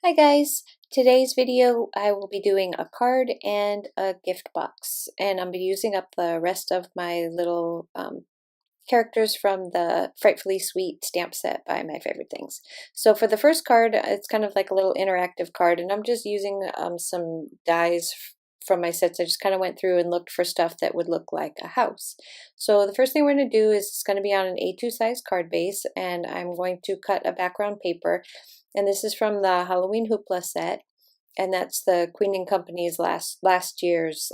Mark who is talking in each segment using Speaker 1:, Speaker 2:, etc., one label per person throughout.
Speaker 1: Hi guys! Today's video I will be doing a card and a gift box, and I'll be using up the rest of my little characters from the Frightfully Sweet stamp set by My Favorite Things. So for the first card, it's kind of like a little interactive card, and I'm just using some dies from my sets. I just kind of went through and looked for stuff that would look like a house. So the first thing we're going to do is it's going to be on an A2 size card base, and I'm going to cut a background paper. And this is from the Halloween Hoopla set, and that's the Queen and Company's last year's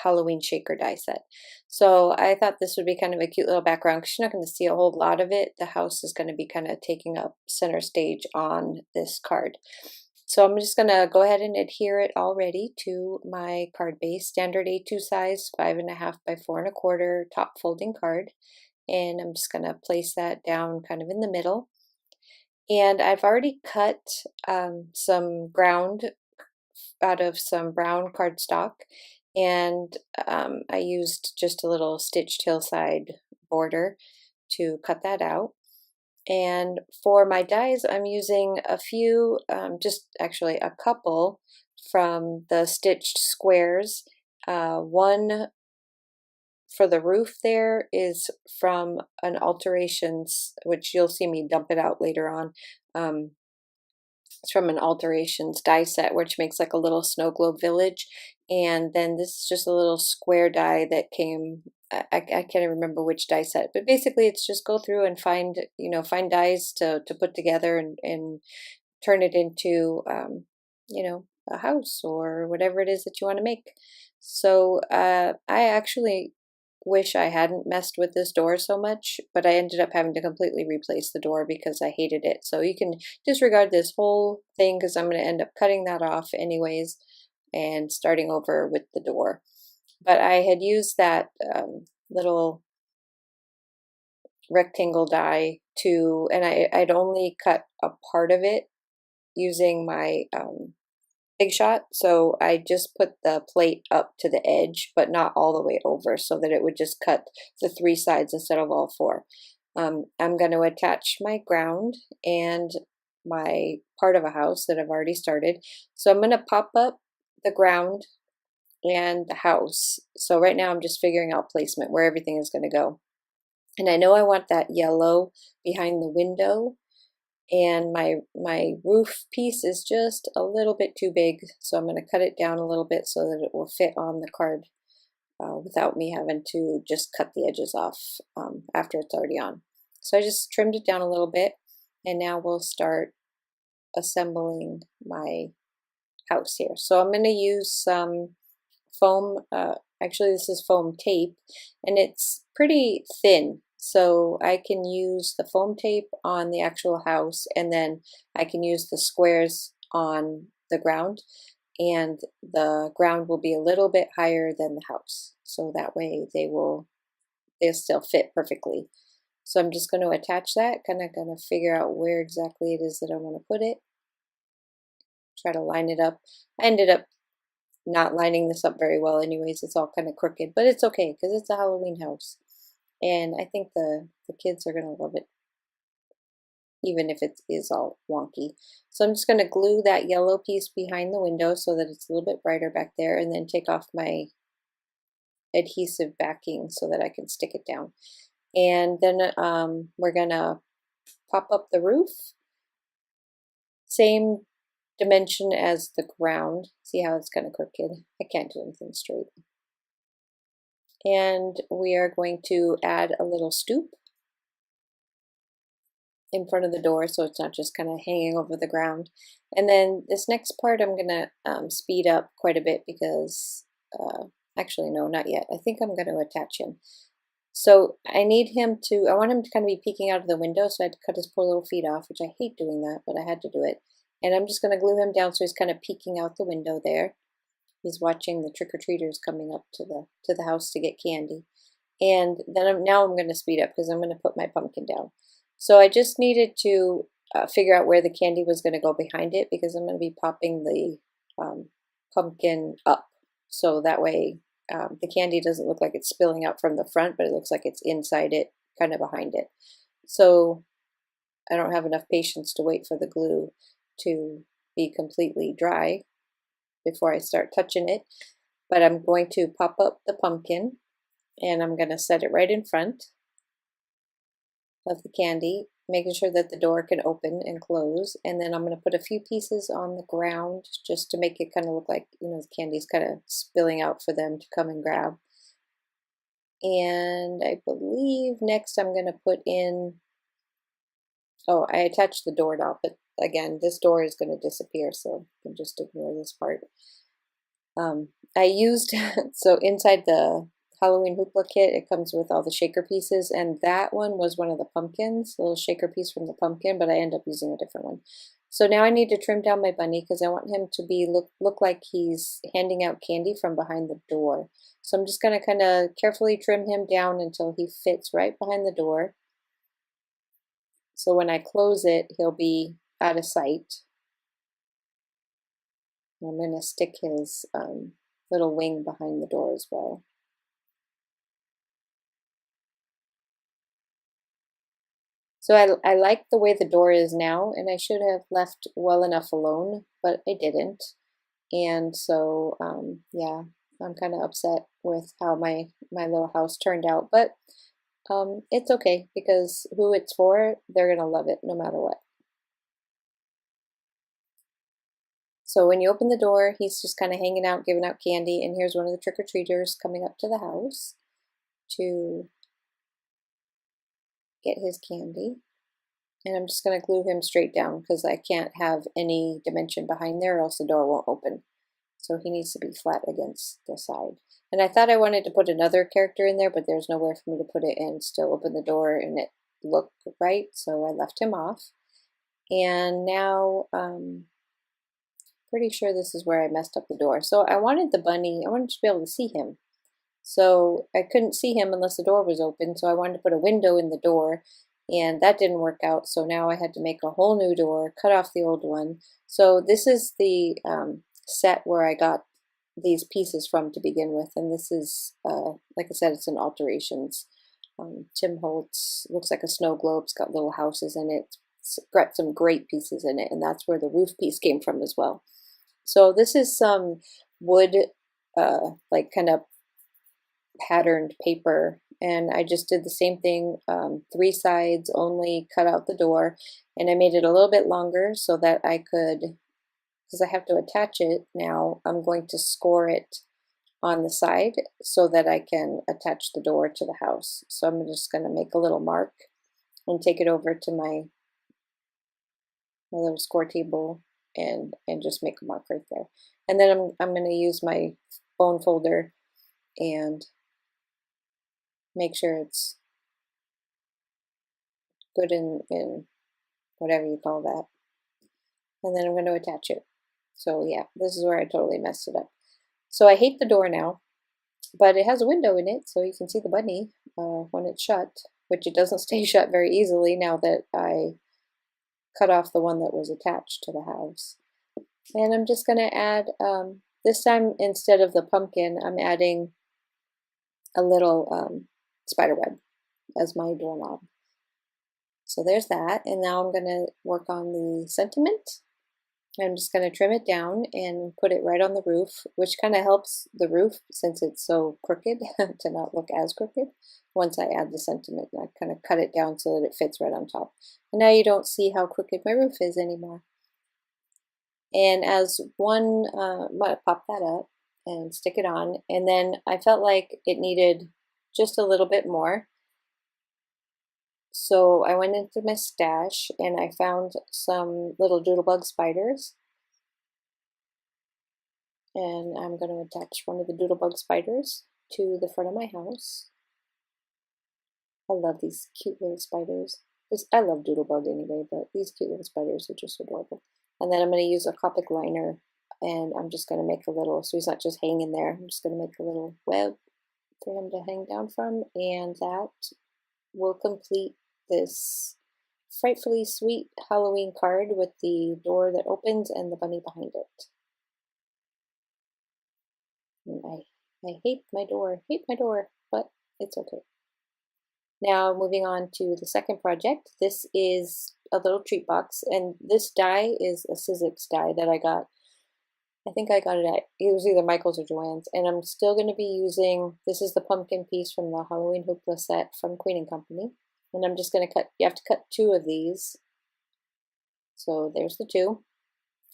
Speaker 1: Halloween shaker die set. So I thought this would be kind of a cute little background because you're not going to see a whole lot of it. The house is going to be kind of taking up center stage on this card. So I'm just going to go ahead and adhere it already to my card base, standard A2 size, 5.5 by 4.25 top folding card. And I'm just going to place that down kind of in the middle. And I've already cut some ground out of some brown cardstock, and I used just a little stitched hillside border to cut that out. And for my dies, I'm using a few, just actually a couple from the stitched squares. One for the roof there is from an Alterations, which you'll see me dump it out later on. It's from an Alterations die set, which makes like a little snow globe village. And then this is just a little square die that came, I can't remember which die set, but basically it's just go through and find dies to put together and turn it into, a house or whatever it is that you want to make. So I actually wish I hadn't messed with this door so much, but I ended up having to completely replace the door because I hated it. So you can disregard this whole thing because I'm going to end up cutting that off anyways and starting over with the door. But I had used that little rectangle die and I'd only cut a part of it using my Big Shot, so I just put the plate up to the edge, but not all the way over, so that it would just cut the 3 sides instead of all 4. I'm going to attach my ground and my part of a house that I've already started. So I'm going to pop up the ground and the house. So right now I'm just figuring out placement, where everything is going to go. And I know I want that yellow behind the window, and my roof piece is just a little bit too big, so I'm going to cut it down a little bit so that it will fit on the card without me having to just cut the edges off after it's already on. So I just trimmed it down a little bit, and now we'll start assembling my house here. So I'm going to use some foam, actually this is foam tape, and it's pretty thin. So I can use the foam tape on the actual house, and then I can use the squares on the ground, and the ground will be a little bit higher than the house. So that way they'll still fit perfectly. So I'm just going to attach that, kind of going to figure out where exactly it is that I want to put it. Try to line it up. I ended up not lining this up very well anyways. It's all kind of crooked, but it's okay because it's a Halloween house. And I think the kids are going to love it, even if it is all wonky. So I'm just going to glue that yellow piece behind the window so that it's a little bit brighter back there, and then take off my adhesive backing so that I can stick it down. And then we're going to pop up the roof, same dimension as the ground. See how it's kind of crooked? I can't do anything straight. And we are going to add a little stoop in front of the door so it's not just kind of hanging over the ground. And then this next part I'm going to speed up quite a bit because, actually no, not yet. I think I'm going to attach him. So I want him to kind of be peeking out of the window, so I had to cut his poor little feet off, which I hate doing that, but I had to do it. And I'm just going to glue him down so he's kind of peeking out the window there. He's watching the trick-or-treaters coming up to the house to get candy. And then now I'm going to speed up because I'm going to put my pumpkin down. So I just needed to figure out where the candy was going to go behind it, because I'm going to be popping the pumpkin up. So that way the candy doesn't look like it's spilling out from the front, but it looks like it's inside it, kind of behind it. So I don't have enough patience to wait for the glue to be completely dry before I start touching it. But I'm going to pop up the pumpkin and I'm going to set it right in front of the candy, making sure that the door can open and close. And then I'm going to put a few pieces on the ground just to make it kind of look like, the candy's kind of spilling out for them to come and grab. And I believe next I'm going to put in, oh, I attached the doorknob, but again, this door is going to disappear, so you can just ignore this part. I used, so inside the Halloween hoopla kit, it comes with all the shaker pieces, and that one was one of the pumpkins, a little shaker piece from the pumpkin, but I end up using a different one. So now I need to trim down my bunny because I want him to be look like he's handing out candy from behind the door. So I'm just going to kind of carefully trim him down until he fits right behind the door. So when I close it, he'll be out of sight. I'm going to stick his little wing behind the door as well. So I like the way the door is now, and I should have left well enough alone, but I didn't. And so, yeah, I'm kind of upset with how my little house turned out, but it's okay because who it's for, they're going to love it no matter what. So when you open the door, he's just kind of hanging out, giving out candy, and here's one of the trick-or-treaters coming up to the house to get his candy. And I'm just going to glue him straight down because I can't have any dimension behind there or else the door won't open. So he needs to be flat against the side. And I thought I wanted to put another character in there, but there's nowhere for me to put it and still open the door and it look right, so I left him off. And now, pretty sure this is where I messed up the door. So I wanted the bunny, I wanted to be able to see him. So I couldn't see him unless the door was open, so I wanted to put a window in the door, and that didn't work out, so now I had to make a whole new door, cut off the old one. So this is the set where I got these pieces from to begin with, and this is, like I said, it's an alterations. Tim Holtz, looks like a snow globe, it's got little houses in it, it's got some great pieces in it, and that's where the roof piece came from as well. So this is some wood, like kind of patterned paper, and I just did the same thing, 3 sides only, cut out the door, and I made it a little bit longer so that I could, because I have to attach it now, I'm going to score it on the side so that I can attach the door to the house. So I'm just going to make a little mark and take it over to my little score table and just make a mark right there. And then I'm going to use my bone folder and make sure it's good in whatever you call that. And then I'm going to attach it. So yeah, this is where I totally messed it up. So I hate the door now, but it has a window in it, so you can see the bunny when it's shut, which it doesn't stay shut very easily now that I cut off the one that was attached to the house. And I'm just going to add, this time instead of the pumpkin, I'm adding a little spider web as my doorknob. So there's that, and now I'm going to work on the sentiment. I'm just going to trim it down and put it right on the roof, which kind of helps the roof since it's so crooked to not look as crooked once I add the sentiment. I kind of cut it down so that it fits right on top. And now you don't see how crooked my roof is anymore. And as one, I'm going to pop that up and stick it on. And then I felt like it needed just a little bit more. So I went into my stash and I found some little doodlebug spiders. And I'm going to attach one of the doodlebug spiders to the front of my house. I love these cute little spiders. I love doodlebug anyway, but these cute little spiders are just adorable. And then I'm going to use a Copic liner and I'm just going to make a little, so he's not just hanging there, I'm just going to make a little web for him to hang down from, and that will complete this frightfully sweet Halloween card with the door that opens and the bunny behind it. And I hate my door, but it's okay. Now moving on to the second project. This is a little treat box, and this die is a Sizzix die that I got. I think I got it was either Michael's or Joann's, and I'm still going to be using, this is the pumpkin piece from the Halloween Hoopla set from Queen & Company, and I'm just going to cut, you have to cut 2 of these, so there's the 2,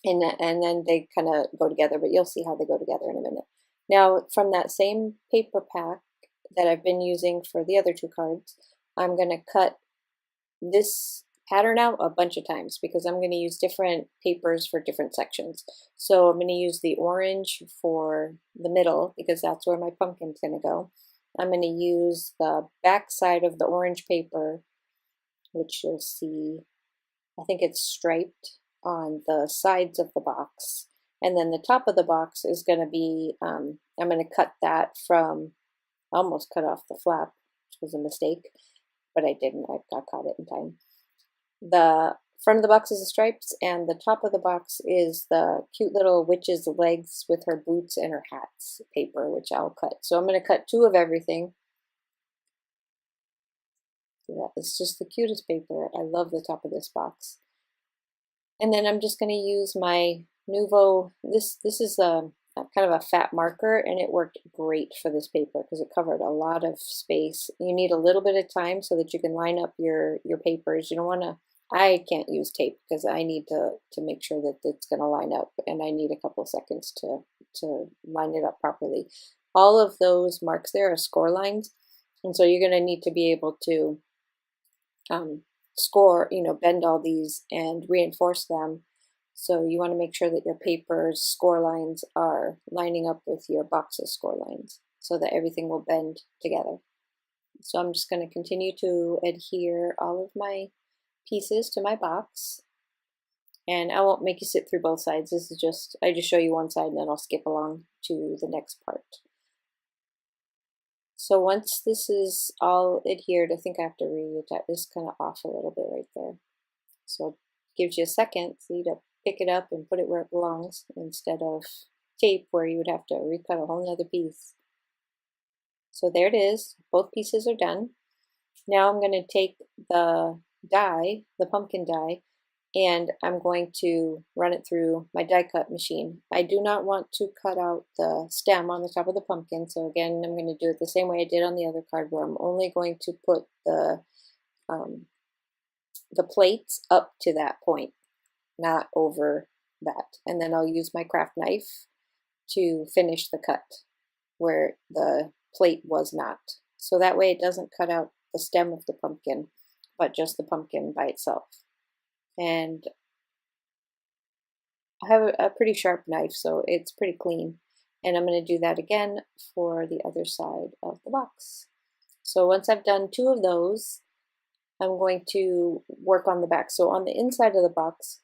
Speaker 1: and then they kind of go together, but you'll see how they go together in a minute. Now, from that same paper pack that I've been using for the other 2 cards, I'm going to cut this pattern out a bunch of times because I'm going to use different papers for different sections. So I'm going to use the orange for the middle because that's where my pumpkin's going to go. I'm going to use the back side of the orange paper, which you'll see, I think it's striped on the sides of the box. And then the top of the box is going to be, I'm going to cut that from, I almost cut off the flap, which was a mistake, but I didn't, I got caught it in time. The front of the box is the stripes, and the top of the box is the cute little witch's legs with her boots and her hats paper, which I'll cut. So I'm going to cut 2 of everything. Yeah, it's just the cutest paper. I love the top of this box. And then I'm just going to use my Nuvo, this is a kind of a fat marker, and it worked great for this paper because it covered a lot of space. You need a little bit of time so that you can line up your papers. You don't want to, I can't use tape because I need to make sure that it's going to line up, and I need a couple seconds to line it up properly. All of those marks there are score lines, and so you're going to need to be able to score, bend all these and reinforce them. So you want to make sure that your paper's score lines are lining up with your box's score lines so that everything will bend together. So I'm just going to continue to adhere all of my pieces to my box. And I won't make you sit through both sides. This is just, I just show you one side and then I'll skip along to the next part. So once this is all adhered, I think I have to reattach this kind of off a little bit right there. So it gives you a second for you to pick it up and put it where it belongs instead of tape where you would have to recut a whole nother piece. So there it is. Both pieces are done. Now I'm going to take the die, the pumpkin die, and I'm going to run it through my die cut machine. I do not want to cut out the stem on the top of the pumpkin, so again I'm going to do it the same way I did on the other card, where I'm only going to put the plates up to that point, not over that. And then I'll use my craft knife to finish the cut where the plate was not. So that way it doesn't cut out the stem of the pumpkin, but just the pumpkin by itself. And I have a pretty sharp knife, so it's pretty clean. And I'm going to do that again for the other side of the box. So once I've done 2 of those, I'm going to work on the back. So on the inside of the box,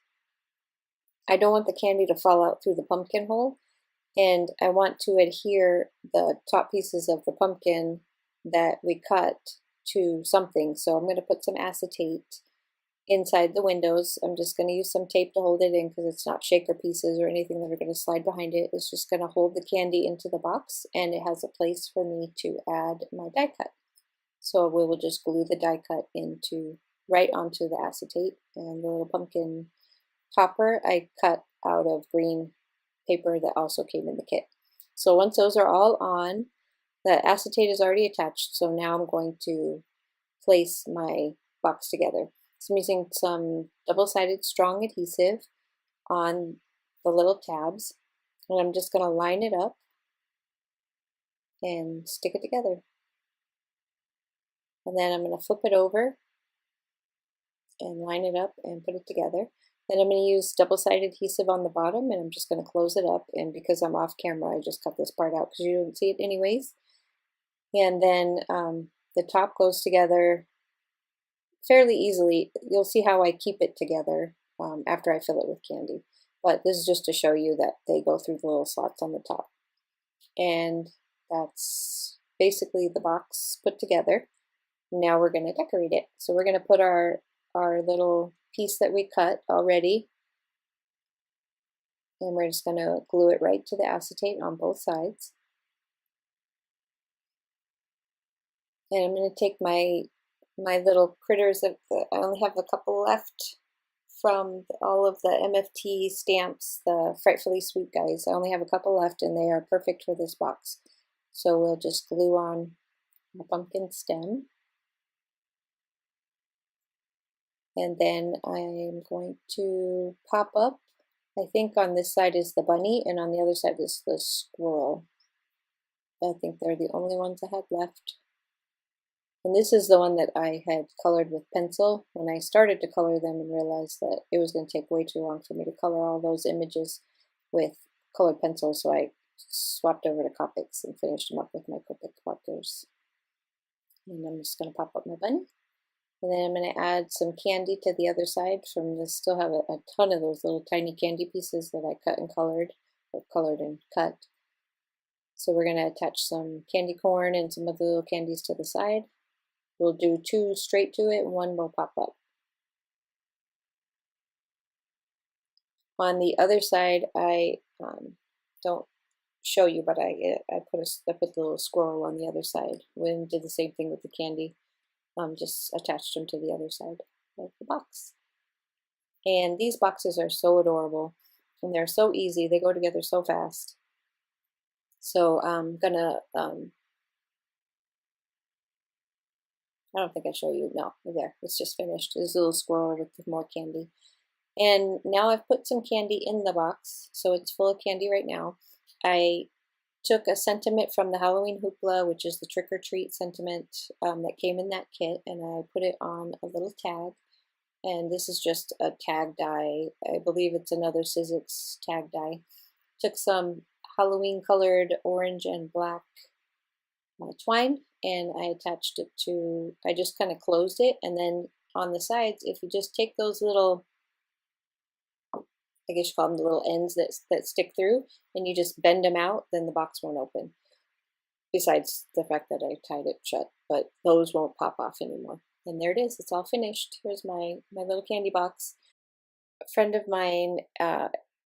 Speaker 1: I don't want the candy to fall out through the pumpkin hole, and I want to adhere the top pieces of the pumpkin that we cut to something. So I'm going to put some acetate inside the windows. I'm just going to use some tape to hold it in because it's not shaker pieces or anything that are going to slide behind it. It's just going to hold the candy into the box, and it has a place for me to add my die cut. So we will just glue the die cut right onto the acetate, and the little pumpkin topper I cut out of green paper that also came in the kit. So once those are all on, the acetate is already attached, so now I'm going to place my box together. So I'm using some double-sided strong adhesive on the little tabs, and I'm just going to line it up and stick it together. And then I'm going to flip it over and line it up and put it together. Then I'm going to use double-sided adhesive on the bottom, and I'm just going to close it up. And because I'm off camera, I just cut this part out because you don't see it anyways. And then the top goes together fairly easily. You'll see how I keep it together after I fill it with candy. But this is just to show you that they go through the little slots on the top. And that's basically the box put together. Now we're going to decorate it. So we're going to put our little piece that we cut already, and we're just going to glue it right to the acetate on both sides. And I'm going to take my little critters I only have a couple left from all of the MFT stamps, the Frightfully Sweet guys. I only have a couple left and they are perfect for this box. So we'll just glue on a pumpkin stem. And then I'm going to pop up, I think on this side is the bunny and on the other side is the squirrel. I think they're the only ones I have left. And this is the one that I had colored with pencil when I started to color them and realized that it was going to take way too long for me to color all those images with colored pencil, so I swapped over to Copics and finished them up with my Copic markers. And I'm just going to pop up my bunny. And then I'm going to add some candy to the other side from this. Still have a ton of those little tiny candy pieces that I cut and colored, or colored and cut. So we're going to attach some candy corn and some of the little candies to the side. We'll do 2 straight to it, and 1 will pop up. On the other side, I don't show you, but I put the little squirrel on the other side. We did the same thing with the candy. Just attached them to the other side of the box. And these boxes are so adorable, and they're so easy. They go together so fast. So I'm gonna, I don't think I show you. No, there, it's just finished. There's a little squirrel with more candy. And now I've put some candy in the box, so it's full of candy right now. I took a sentiment from the Halloween Hoopla, which is the trick-or-treat sentiment that came in that kit, and I put it on a little tag. And this is just a tag die. I believe it's another Sizzix tag die. Took some Halloween colored orange and black twine, and I attached it to, I just kind of closed it, and then on the sides, if you just take those little, I guess you call them the little ends that stick through, and you just bend them out, then the box won't open. Besides the fact that I tied it shut, but those won't pop off anymore. And there it is, it's all finished. Here's my little candy box. A friend of mine,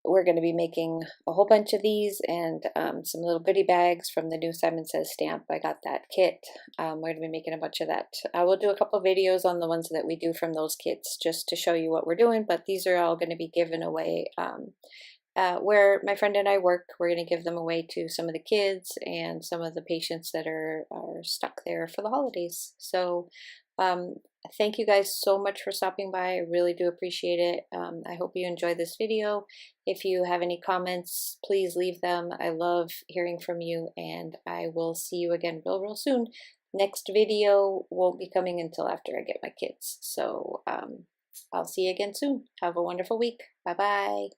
Speaker 1: we're going to be making a whole bunch of these and some little goodie bags from the new Simon Says stamp. I got that kit. We're going to be making a bunch of that. I will do a couple videos on the ones that we do from those kits just to show you what we're doing, but these are all going to be given away. Where my friend and I work, we're going to give them away to some of the kids and some of the patients that are stuck there for the holidays. So thank you guys so much for stopping by. I really do appreciate it. I hope you enjoyed this video. If you have any comments, please leave them. I love hearing from you, and I will see you again real soon. Next video won't be coming until after I get my kids. So I'll see you again soon. Have a wonderful week. Bye-bye.